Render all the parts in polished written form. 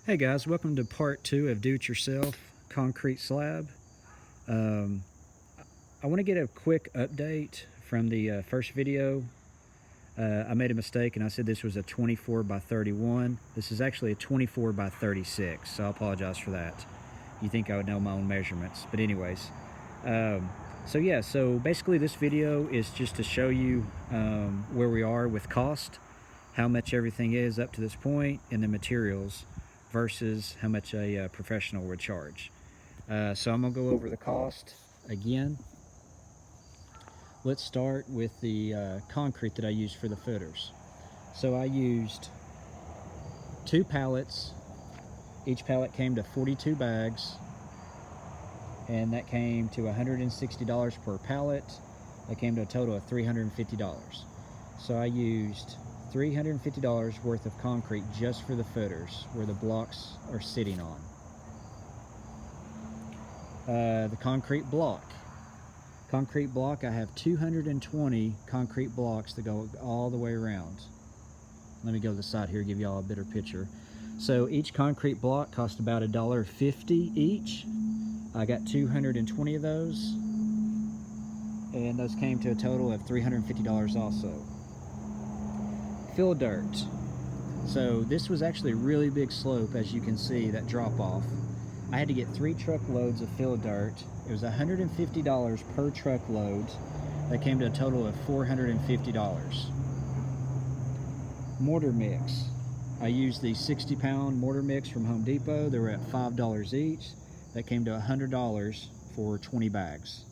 Hey guys, welcome to part 2 of Do-It-Yourself Concrete Slab. Um, I want to get a quick update from the first video. I made a mistake and I said this was a 24 by 31. This is actually a 24 by 36, so I apologize for that. You think I would know my own measurements, but anyways. So basically this video is just to show you where we are with cost, how much everything is up to this point, and the materials versus how much a professional would charge. So I'm gonna go over the cost again. Let's start with the concrete that I used for the footers. So I used 2 pallets. Each pallet came to 42 bags, and that came to $160 per pallet. That came to a total of $350. So I used $350 worth of concrete just for the footers where the blocks are sitting on. The concrete block, I have 220 concrete blocks that go all the way around. Let me go to the side here, give y'all a better picture. So each concrete block cost about $1.50 each. I got 220 of those, and those came to a total of $350 also. Fill dirt. So this was actually a really big slope, as you can see, that drop off. I had to get 3 truckloads of fill dirt. It was $150 per truckload. That came to a total of $450. Mortar mix. I used the 60-pound mortar mix from Home Depot. They were at $5 each. That came to $100 for 20 bags.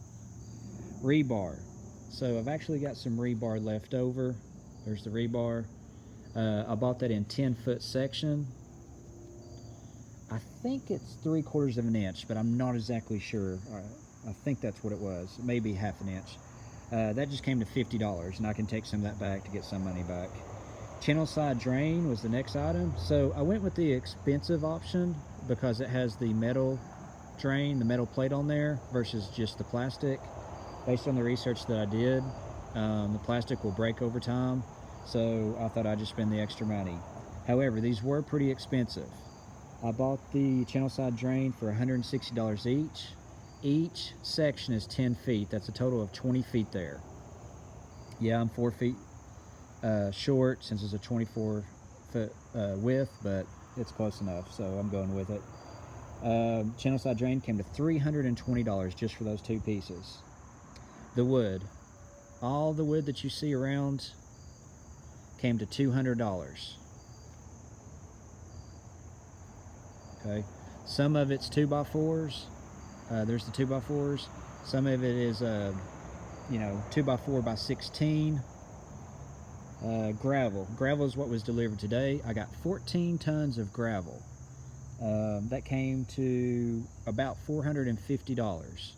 Rebar. So I've actually got some rebar left over. There's the rebar. I bought that in 10-foot section. I think it's 3/4 of an inch, but I'm not exactly sure. I think that's what it was, maybe ½ an inch. That just came to $50, and I can take some of that back to get some money back. Channel side drain was the next item. So I went with the expensive option because it has the metal drain, the metal plate on there, versus just the plastic. Based on the research that I did, the plastic will break over time, so I thought I'd just spend the extra money. However, these were pretty expensive. I bought the channel side drain for $160 each. Each section is 10 feet. That's a total of 20 feet there. Yeah, I'm 4 feet short since it's a 24-foot width, but it's close enough, so I'm going with it. Channel side drain came to $320 just for those 2 pieces. The wood. All the wood that you see around came to $200. Okay, some of it's 2x4s. There's the 2x4s. Some of it is 2x4 by 16. Gravel is what was delivered today. I got 14 tons of gravel. That came to about $450.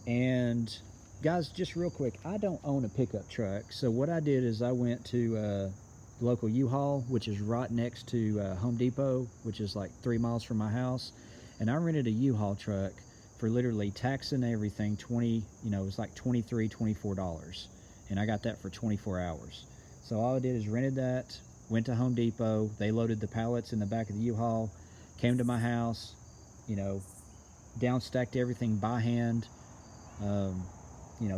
And guys, just real quick, I don't own a pickup truck, so what I did is I went to the local U-Haul, which is right next to Home Depot, which is like 3 miles from my house, and I rented a U-Haul truck for literally tax and everything. It was like $23, $24, and I got that for 24 hours. So all I did is rented that, went to Home Depot, they loaded the pallets in the back of the U-Haul, came to my house, down stacked everything by hand.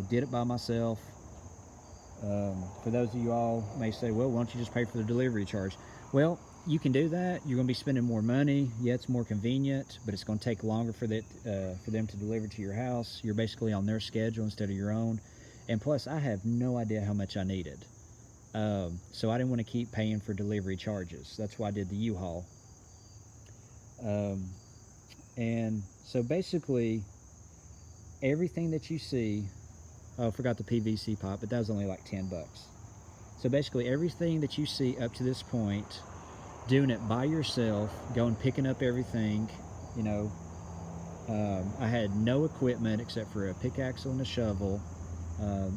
Did it by myself. For those of you all may say, well, why don't you just pay for the delivery charge? Well, you can do that. You're going to be spending more money. Yeah, it's more convenient, but it's going to take longer for them to deliver to your house. You're basically on their schedule instead of your own. And plus, I have no idea how much I needed. So I didn't want to keep paying for delivery charges. That's why I did the U-Haul. And so basically, everything that you see, oh, I forgot the PVC pipe, but that was only like $10. So basically everything that you see up to this point, doing it by yourself, going picking up everything, I had no equipment except for a pickaxe and a shovel.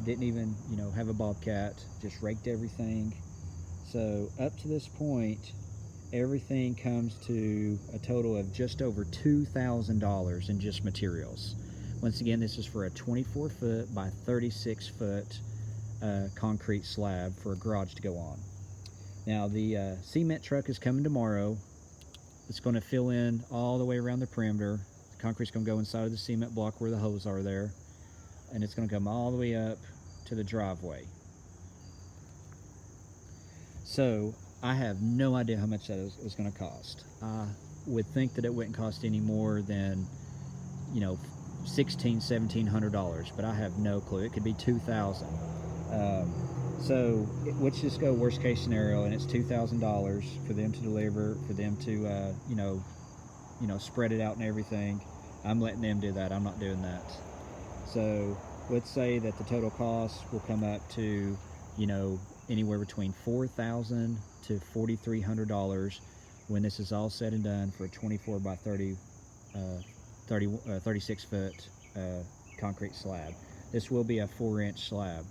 Didn't even, have a bobcat, just raked everything. So up to this point, everything comes to a total of just over $2,000 in just materials. Once again, this is for a 24-foot by 36-foot concrete slab for a garage to go on. Now the cement truck is coming tomorrow. It's going to fill in all the way around the perimeter. The concrete's going to go inside of the cement block where the holes are there, and it's going to come all the way up to the driveway. So I have no idea how much that is going to cost. I would think that it wouldn't cost any more than, you know, $1,600–1,700, but I have no clue. It could be $2,000. So let's just go worst case scenario, and it's $2,000 for them to deliver, for them to spread it out and everything. I'm letting them do that. I'm not doing that. So let's say that the total cost will come up to, you know, anywhere between $4,000 to $4,300 when this is all said and done for a 24 by 36 foot concrete slab. This will be a 4-inch slab.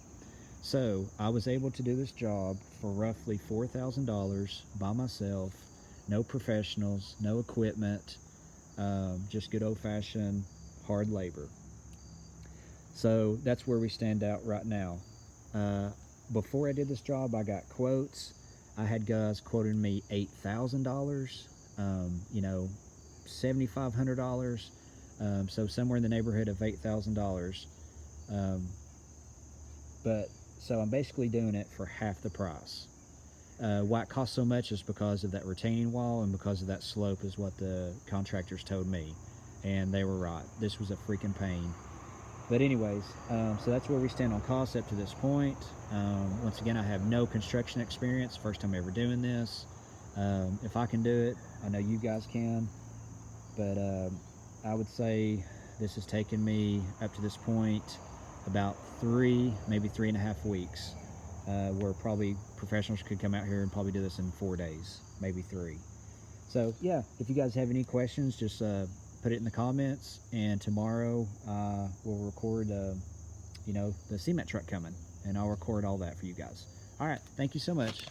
So I was able to do this job for roughly $4,000 by myself, no professionals, no equipment, just good old-fashioned hard labor. So that's where we stand out right now. Before I did this job, I got quotes. I had guys quoting me $8,000, $7,500, so somewhere in the neighborhood of $8,000. So I'm basically doing it for half the price. Why it costs so much is because of that retaining wall and because of that slope is what the contractors told me, and they were right. This was a freaking pain. But anyways, so that's where we stand on costs up to this point. Once again, I have no construction experience, first time ever doing this. If I can do it, I know you guys can, but I would say this has taken me up to this point about 3, maybe 3.5 weeks, where probably professionals could come out here and probably do this in 4 days, maybe 3. So yeah, if you guys have any questions, just put it in the comments, and tomorrow we'll record the cement truck coming, and I'll record all that for you guys. All right, thank you so much.